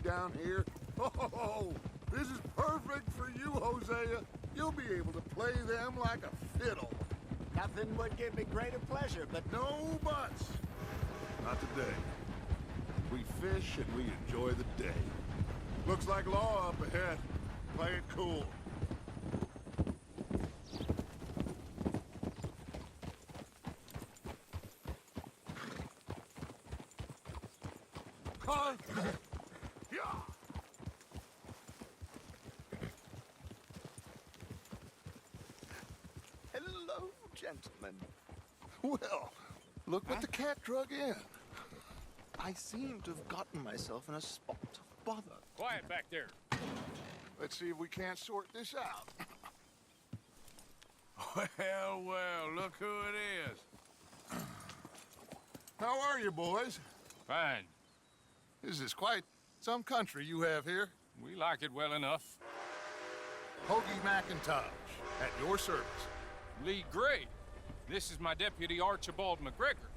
down here. Oh, this is perfect for you, Hosea. You'll be able to play them like a fiddle. Nothing would give me greater pleasure, but No buts. Not today. We fish and we enjoy the day. Looks like law up ahead. Play it cool. Huh? Yeah. hello, gentlemen. Well, look what the cat drug in. I seem to have gotten myself in a spot of bother. Quiet back there. Let's see if we can't sort this out. Well, well, look who it is. How are you, boys? Fine. This is quite some country you have here. We like it well enough. Hoagie McIntosh, at your service. Lee Gray. This is my deputy, Archibald McGregor.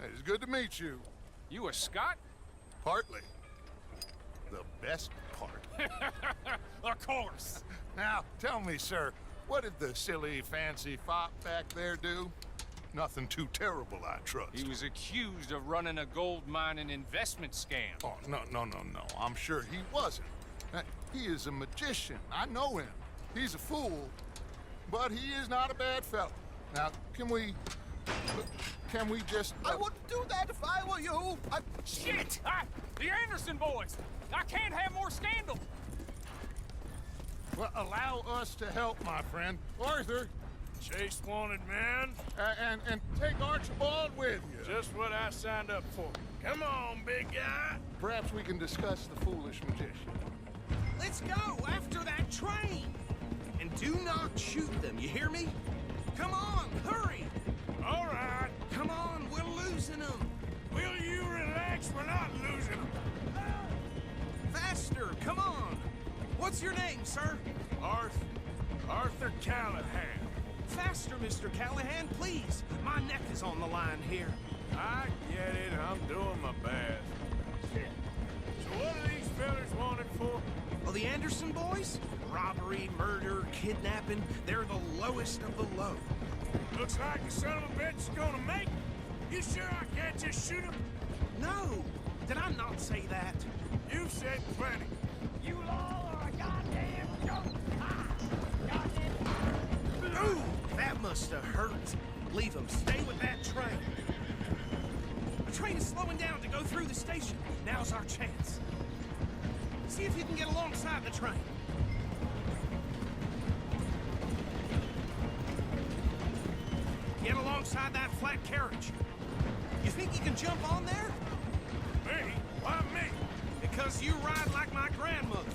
It is good to meet you. You a Scot? Partly. The best part. Of course. Now, tell me, sir, what did the silly, fancy fop back there do? Nothing too terrible, I trust. He was accused of running a gold mining investment scam. Oh, no. I'm sure he wasn't. He is a magician. I know him. He's a fool, but he is not a bad fellow. Now, can we just... I wouldn't do that if I were you. Shit! The Anderson boys! I can't have more scandal! Well, allow us to help, my friend. Arthur, Chase wanted man. and take Archibald with you. Just what I signed up for. Come on, big guy. Perhaps we can discuss the foolish magician. Let's go after that train! And do not shoot them, you hear me? Come on, hurry! All right. Come on, we're losing them! Will you relax? We're not losing them. Faster, come on! What's your name, sir? Arthur Callahan. Faster, Mr. Callahan, please! My neck is on the line here. I get it. I'm doing my best. So what are these fellas wanted for? Oh, the Anderson boys? Robbery, murder, kidnapping. They're the lowest of the low. Looks like the son of a bitch is gonna make it. You sure I can't just shoot him? No! Did I not say that? You said plenty. You all are a goddamn joke! Ooh, that must have hurt. Leave them. Stay with that train. The train is slowing down to go through the station. Now's our chance. See if you can get alongside the train. Get alongside that flat carriage. You think you can jump on there? Me? Why me? Because you ride like my grandmother.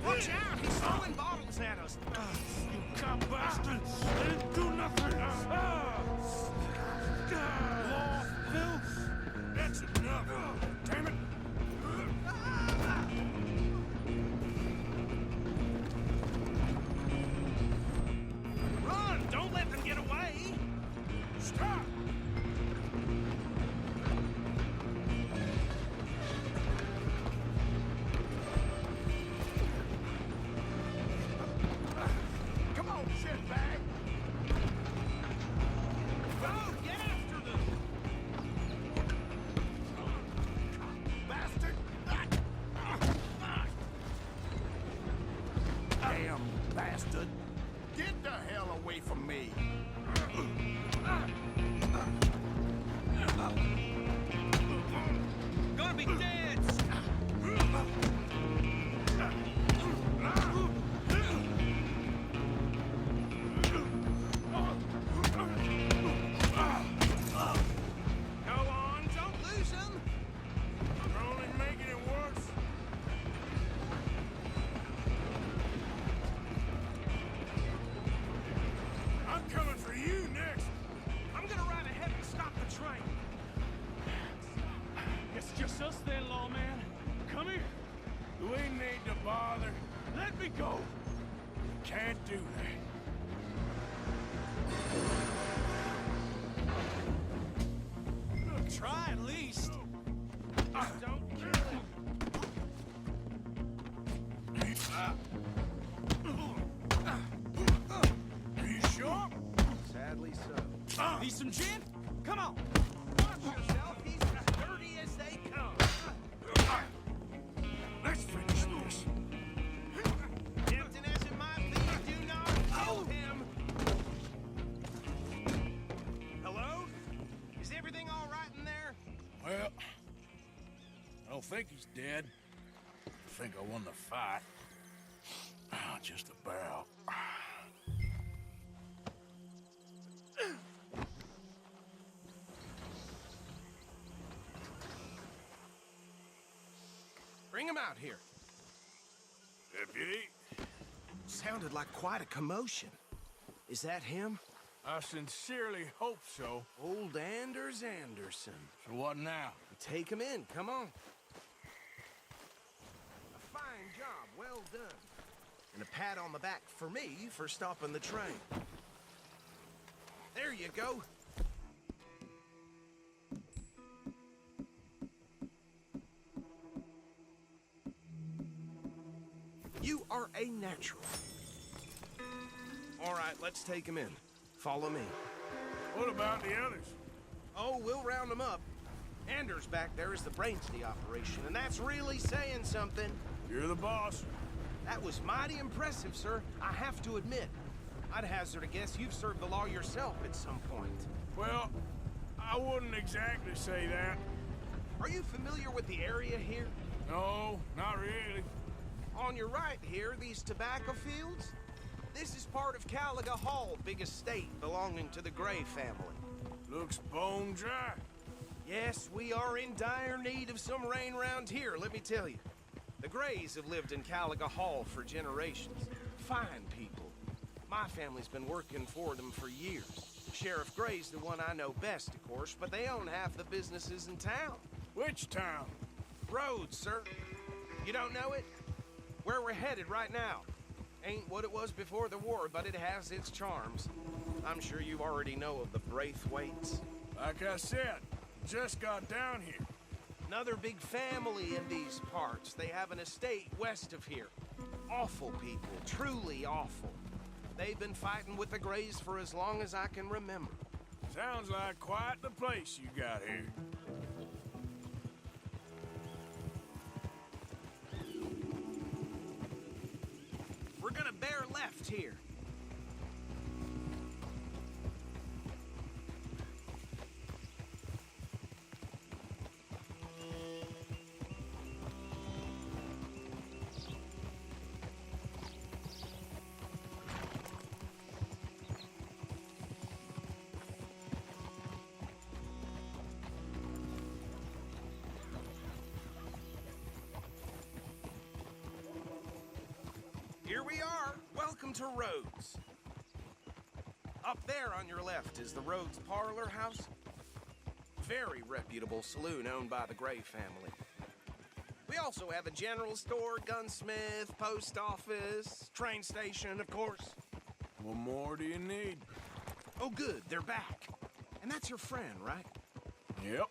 Watch out, he's throwing bottles at us. You cop bastards! They didn't do nothing! Law, filth! That's enough! Damn it! Run! Don't let them get away! Stop! Come on, shitbag! Go! Get after them! Bastard! Damn bastard. Get the hell away from me. Gonna be dead! Go on, don't lose him! You're only making it worse. I'm coming for you next. I'm gonna ride ahead and stop the train. It's just us then, lawman. Come here. Do we need to bother? Let me go. Can't do that. Try at least. Don't kill him. Need some gin? Come on. Watch yourself. He's as dirty as they come. Let's finish this. Tempting as it might be, do not kill him. Hello? Is everything all right in there? Well, I don't think he's dead. I think I won the fight. Just about. Bring him out here. Deputy, Sounded like quite a commotion. Is that him? I sincerely hope so. Old Anders Anderson. So what now? Take him in, come on. A fine job, well done. And a pat on the back for me for stopping the train. There you go. You are a natural. All right, let's take him in. Follow me. What about the others? Oh, we'll round them up. Anders back there is the brains of the operation, and that's really saying something. You're the boss. That was mighty impressive, sir. I have to admit. I'd hazard a guess you've served the law yourself at some point. Well, I wouldn't exactly say that. Are you familiar with the area here? No, not really. On your right here, these tobacco fields? This is part of Caliga Hall, big estate belonging to the Gray family. Looks bone dry. Yes, we are in dire need of some rain round here, let me tell you. The Grays have lived in Caliga Hall for generations. Fine people. My family's been working for them for years. Sheriff Gray's the one I know best, of course, but they own half the businesses in town. Which town? Rhodes, sir. You don't know it? Where we're headed right now. Ain't what it was before the war, but it has its charms. I'm sure you already know of the Braithwaites. Like I said, just got down here. Another big family in these parts. They have an estate west of here. Awful people, truly awful. They've been fighting with the Grays for as long as I can remember. Sounds like quite the place you got here. We're gonna bear left here. Here we are. Welcome to Rhodes. Up there on your left is the Rhodes Parlor House. Very reputable saloon owned by the Gray family. We also have a general store, gunsmith, post office, train station, of course. What more do you need? Oh, good, they're back. And that's your friend, right? Yep.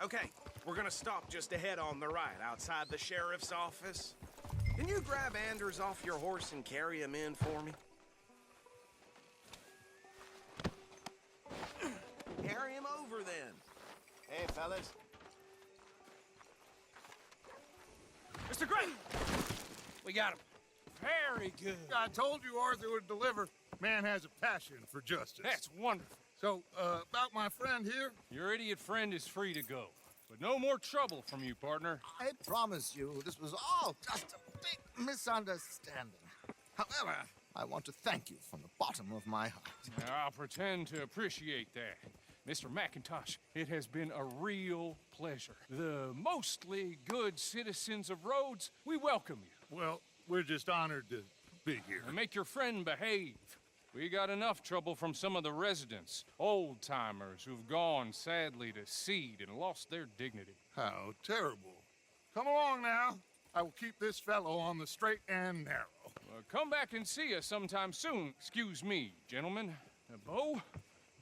Okay, we're gonna stop just ahead on the right, outside the sheriff's office. Can you grab Anders off your horse and carry him in for me? Carry him over, then. Hey, fellas. Mr. Gray! We got him. Very good. I told you Arthur would deliver. Man has a passion for justice. That's wonderful. So, about my friend here? Your idiot friend is free to go. But no more trouble from you, partner. I promise you, this was all just a big misunderstanding. However, I want to thank you from the bottom of my heart. Now, I'll pretend to appreciate that. Mr. McIntosh, it has been a real pleasure. The mostly good citizens of Rhodes, we welcome you. Well, we're just honored to be here. And make your friend behave. We got enough trouble from some of the residents, old-timers who've gone, sadly, to seed and lost their dignity. How terrible. Come along now. I will keep this fellow on the straight and narrow. Come back and see us sometime soon. Excuse me, gentlemen. Bo,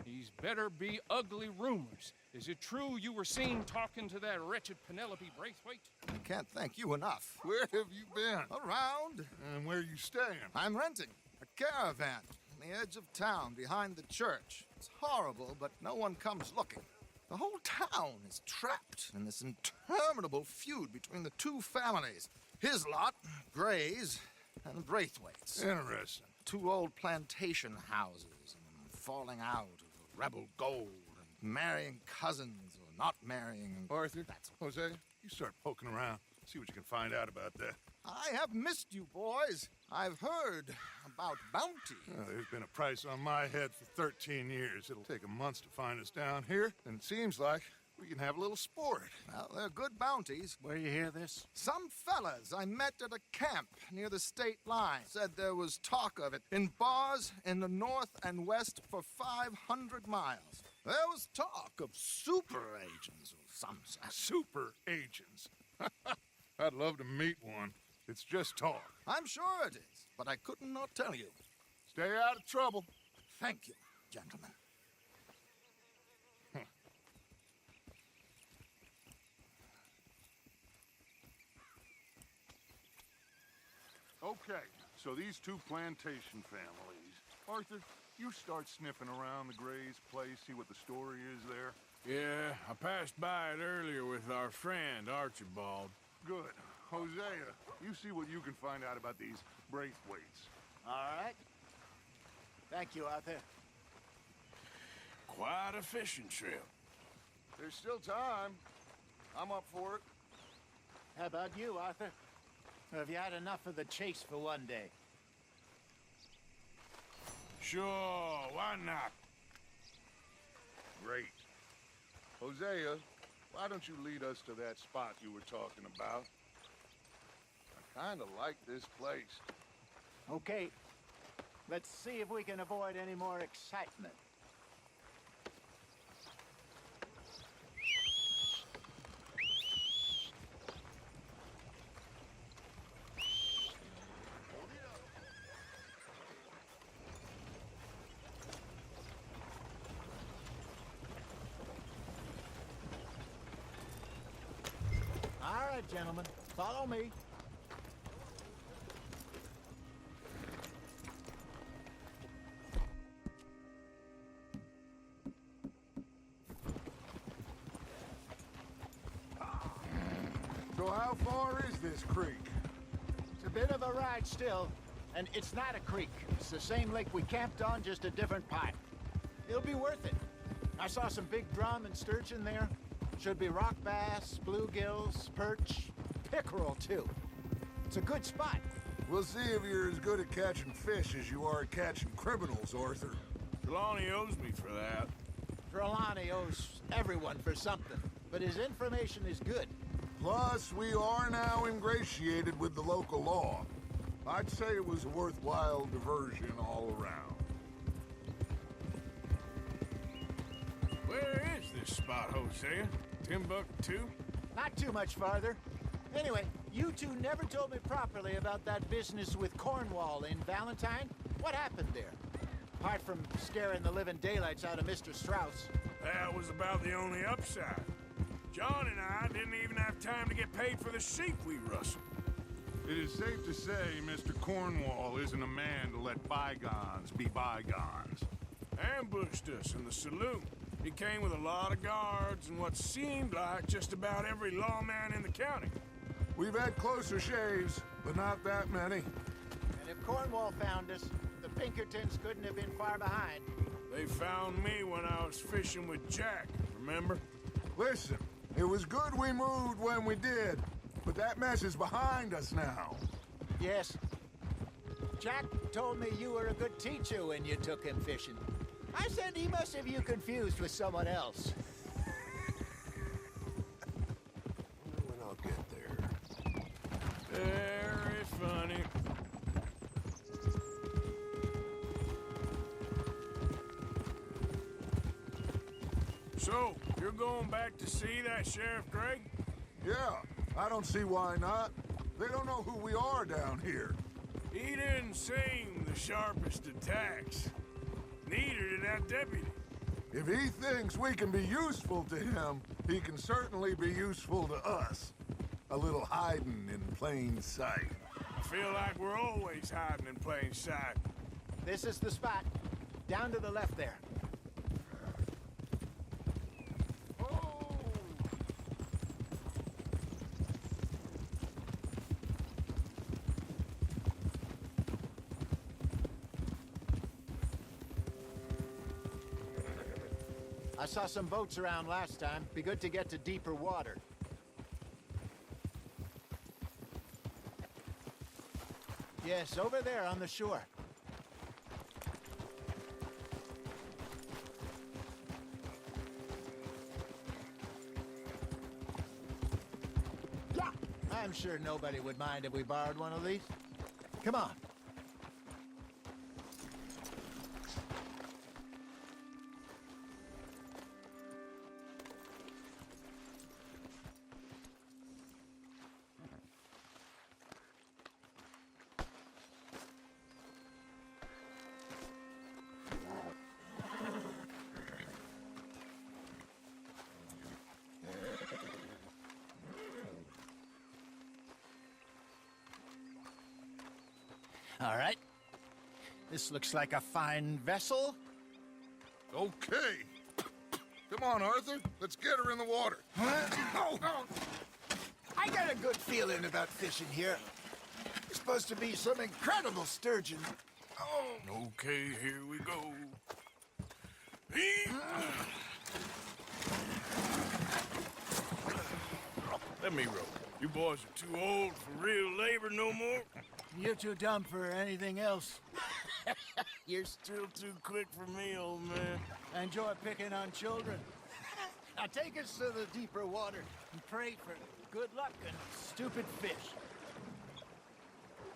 these better be ugly rumors. Is it true you were seen talking to that wretched Penelope Braithwaite? I can't thank you enough. Where have you been? Around. And where you staying? I'm renting a caravan. on the edge of town behind the church. It's horrible, but no one comes looking. The whole town is trapped in this interminable feud between the two families. His lot, Gray's, and Braithwaite's. Interesting. Two old plantation houses, and falling out of rebel gold, and marrying cousins or not marrying. Arthur, That's Jose, you start poking around. See what you can find out about that. I have missed you, boys. I've heard about bounty. There's been a price on my head for 13 years. It'll take a month to find us down here, and it seems like we can have a little sport. Well, they're good bounties. Where you hear this? Some fellas I met at a camp near the state line said there was talk of it in bars in the north and west for 500 miles. There was talk of super agents or some such. Super agents. I'd love to meet one. It's just talk. I'm sure it is, but I couldn't not tell you. Stay out of trouble. Thank you, gentlemen. Okay, so these two plantation families. Arthur, you start sniffing around the Gray's place, see what the story is there. Yeah, I passed by it earlier with our friend, Archibald. Good. Hosea, you see what you can find out about these Braithwaites. All right. Thank you, Arthur. Quite a fishing trip. There's still time. I'm up for it. How about you, Arthur? Or have you had enough of the chase for one day? Sure, why not? Great. Hosea, why don't you lead us to that spot you were talking about? I kind of like this place. Okay. Let's see if we can avoid any more excitement. All right, gentlemen. Follow me. So how far is this creek? It's a bit of a ride still, and it's not a creek. It's the same lake we camped on, just a different pipe. It'll be worth it. I saw some big drum and sturgeon there. Should be rock bass, bluegills, perch, pickerel too. It's a good spot. We'll see if you're as good at catching fish as you are at catching criminals, Arthur. Trelawney owes me for that. Trelawney owes everyone for something, but his information is good. Plus, we are now ingratiated with the local law. I'd say it was a worthwhile diversion all around. Where is this spot, Hosea? Timbuktu? Not too much farther. Anyway, you two never told me properly about that business with Cornwall in Valentine. What happened there? Apart from scaring the living daylights out of Mr. Strauss. That was about the only upside. John and I didn't even have time to get paid for the sheep we rustled. It is safe to say Mr. Cornwall isn't a man to let bygones be bygones. Ambushed us in the saloon. He came with a lot of guards and what seemed like just about every lawman in the county. We've had closer shaves, but not that many. And if Cornwall found us, the Pinkertons couldn't have been far behind. They found me when I was fishing with Jack, remember? Listen, it was good we moved when we did, but that mess is behind us now. Yes. Jack told me you were a good teacher when you took him fishing. I said he must have you confused with someone else. When I'll get there. Very funny. So, you're going back to see that Sheriff Gregg? Yeah, I don't see why not. They don't know who we are down here. He didn't seem the sharpest attacks. Neither did that deputy. If he thinks we can be useful to him, he can certainly be useful to us. A little hiding in plain sight. I feel like we're always hiding in plain sight. This is the spot. Down to the left there. I saw some boats around last time. Be good to get to deeper water. Yes, over there on the shore. Yeah, I'm sure nobody would mind if we borrowed one of these. Come on. All right. This looks like a fine vessel. Okay. Come on, Arthur. Let's get her in the water. Oh, I got a good feeling about fishing here. It's supposed to be some incredible sturgeon. Oh, Okay, here we go. Let me row. You boys are too old for real labor no more. You're too dumb for anything else. You're still too quick for me, old man. I enjoy picking on children. Now take us to the deeper water and pray for good luck and stupid fish.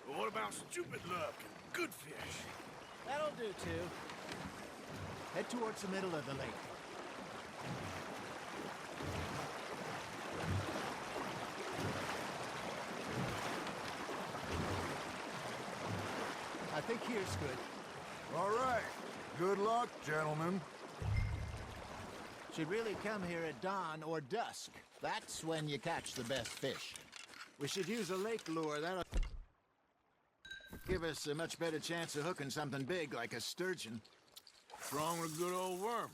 But what about stupid luck and good fish? That'll do, too. Head towards the middle of the lake. I think here's good. All right. Good luck, gentlemen. Should really come here at dawn or dusk. That's when you catch the best fish. We should use a lake lure. That'll give us a much better chance of hooking something big like a sturgeon. What's wrong with a good old worm?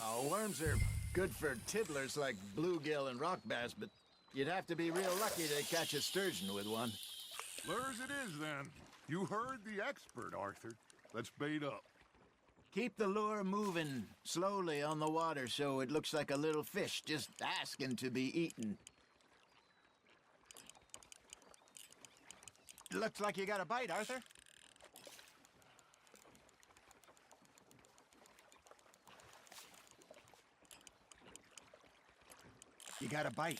Oh, worms are good for tiddlers like bluegill and rock bass, but you'd have to be real lucky to catch a sturgeon with one. Lures it is, then. You heard the expert, Arthur. Let's bait up. Keep the lure moving slowly on the water so it looks like a little fish just asking to be eaten. Looks like you got a bite, Arthur. You got a bite.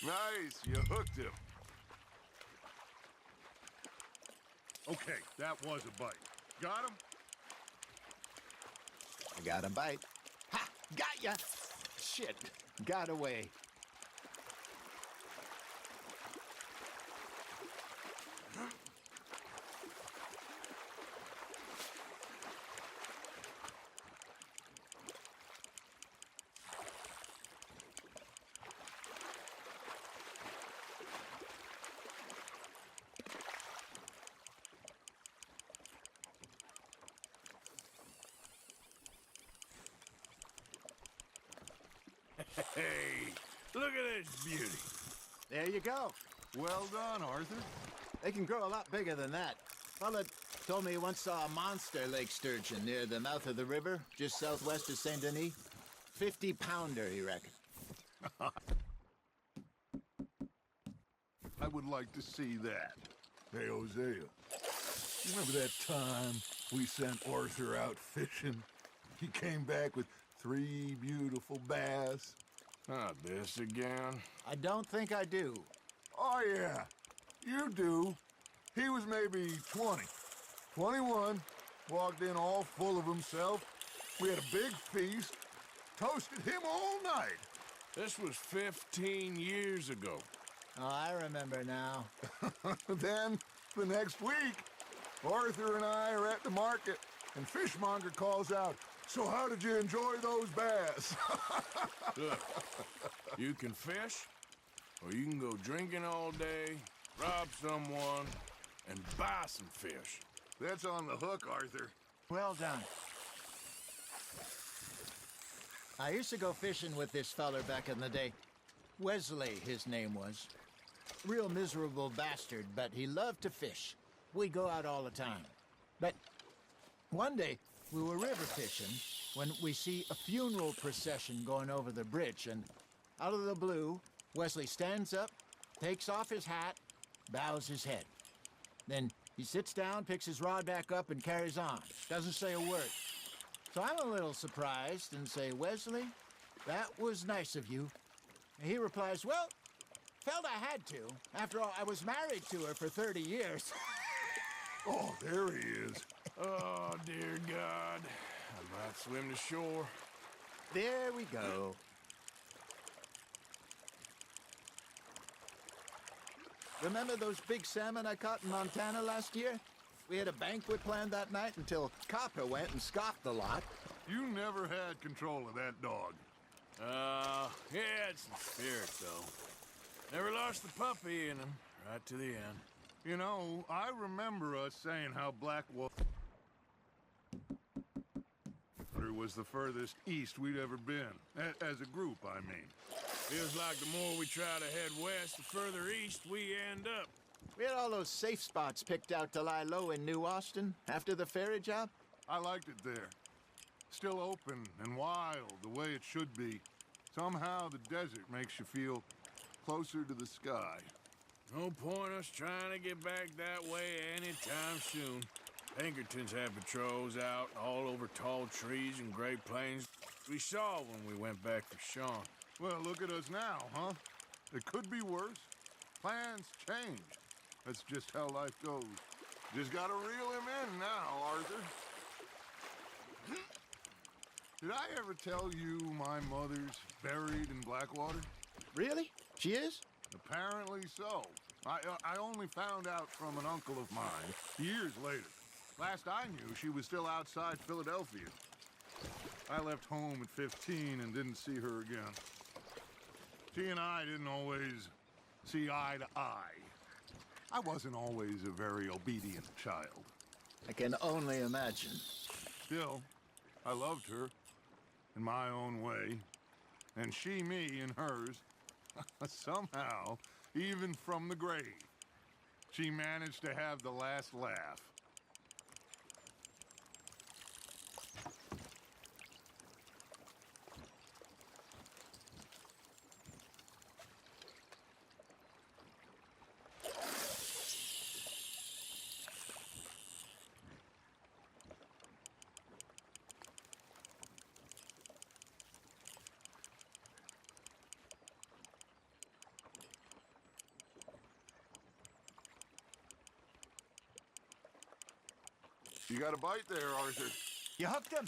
Nice. You hooked him. Okay, that was a bite. Got him? I got a bite. Ha! Got ya! Shit. Got away. Hey, look at this beauty. There you go. Well done, Arthur. They can grow a lot bigger than that. Fella told me he once saw a monster lake sturgeon near the mouth of the river, just southwest of Saint Denis. 50-pounder, he reckoned. I would like to see that. Hey, Hosea. Remember that time we sent Arthur out fishing? He came back with 3 beautiful bass. Not this again. I don't think I do. Oh, yeah. You do. He was maybe 20. 21. Walked in all full of himself. We had a big feast. Toasted him all night. This was 15 years ago. Oh, I remember now. Then, the next week, Arthur and I are at the market, and Fishmonger calls out, "So how did you enjoy those bass?" Look, you can fish, or you can go drinking all day, rob someone, and buy some fish. That's on the hook, Arthur. Well done. I used to go fishing with this feller back in the day. Wesley, his name was. Real miserable bastard, but he loved to fish. We'd go out all the time. But one day, we were river fishing when we see a funeral procession going over the bridge, and out of the blue, Wesley stands up, takes off his hat, bows his head. Then he sits down, picks his rod back up, and carries on. Doesn't say a word. So I'm a little surprised and say, Wesley, that was nice of you. And he replies, well, felt I had to. After all, I was married to her for 30 years. Oh, there he is. Oh, dear God. I'm about to swim to shore. There we go. Remember those big salmon I caught in Montana last year? We had a banquet planned that night until Copper went and scoffed the lot. You never had control of that dog. He had some spirit, though. Never lost the puppy in him, right to the end. You know, I remember us saying how Blackwater was the furthest east we'd ever been. As a group, I mean. Feels like the more we try to head west, the further east we end up. We had all those safe spots picked out to lie low in New Austin after the ferry job. I liked it there. Still open and wild, the way it should be. Somehow the desert makes you feel closer to the sky. No point us trying to get back that way anytime soon. Pinkertons had patrols out all over tall trees and Great Plains. We saw when we went back for Sean. Well, look at us now, huh? It could be worse. Plans change. That's just how life goes. Just gotta reel him in now, Arthur. Did I ever tell you my mother's buried in Blackwater? Really? She is? Apparently so. I only found out from an uncle of mine years later. Last I knew, she was still outside Philadelphia. I left home at 15 and didn't see her again. She and I didn't always see eye to eye. I wasn't always a very obedient child. I can only imagine. Still, I loved her in my own way, and she me in hers. Somehow, even from the grave, she managed to have the last laugh. You got a bite there, Arthur. You hooked him?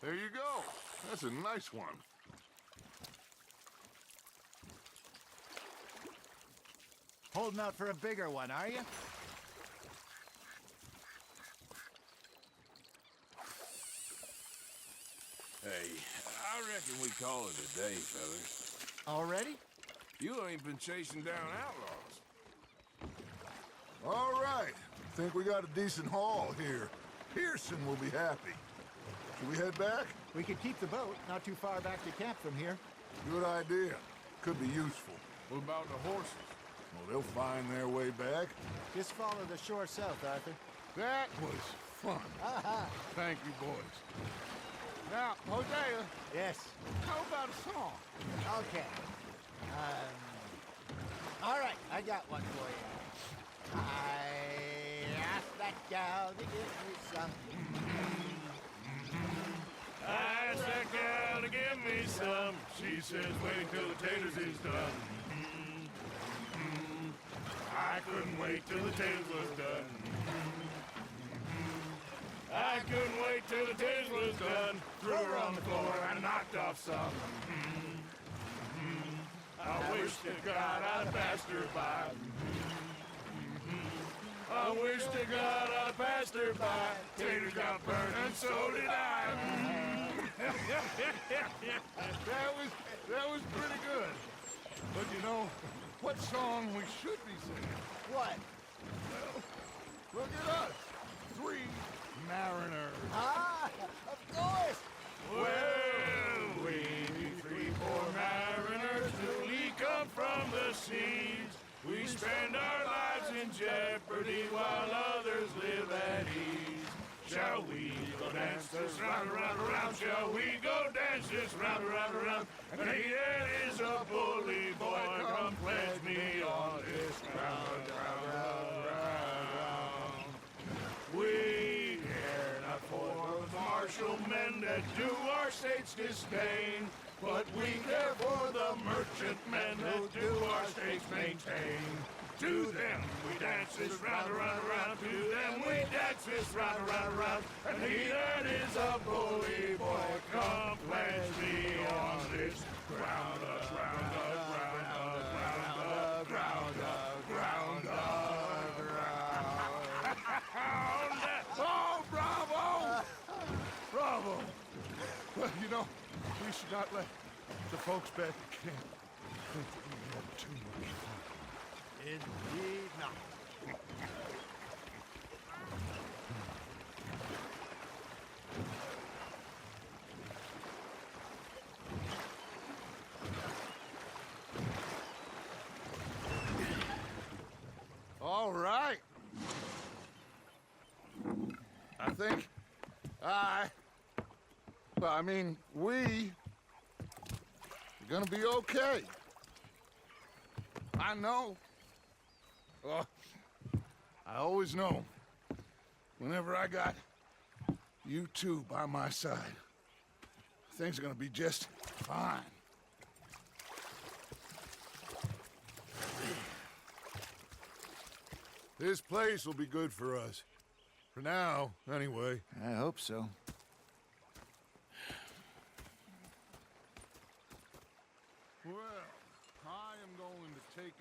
There you go. That's a nice one. Holding out for a bigger one, are you? Hey, I reckon we call it a day, fellas. Already? You ain't been chasing down outlaws. All right. Think we got a decent haul here. Pearson will be happy. Should we head back? We could keep the boat not too far back to camp from here. Good idea. Could be useful. What about the horses? Well, they'll find their way back. Just follow the shore south, Arthur. That was fun. Thank you, boys. Now, Hosea, Yes. how about a song? Okay. All right, I got one for you. I asked that gal to give me some. I asked that gal to give me some. She says, wait till the taters is done. I couldn't wait till the taters was done. I couldn't wait till the taters was done. Threw her on the floor and knocked off some. I wish to God I'd passed her by. I wish to God I'd passed her by. Taters got burned and so did I. That was pretty good. But you know, what song we should be singing? What? Look at us. 3 mariners. Ah, of course! Well, we be 3 poor mariners newly come from the seas. We spend our lives in jeopardy while others live at ease. Shall we go dance this round, around, around? Shall we go dance this round, around, around? And he that is a bully boy, come pledge me on this ground, round, round, round. We care not for the martial men that do our states disdain, but we care for the merchant men that do our states maintain. To them we dance this round, around, around. To them we dance this round, around, around. And he that is a bully boy, come pledge me on this ground, ground, ground, ground, ground, ground, ground. Oh, bravo! Bravo! Well, you know, we should not let the folks back at camp think that we had too much fun. Indeed not. All right. I think we are gonna be okay. I know. Oh, I always know. Whenever I got you two by my side, things are gonna be just fine. This place will be good for us. For now, anyway. I hope so. Well, I am going to take it.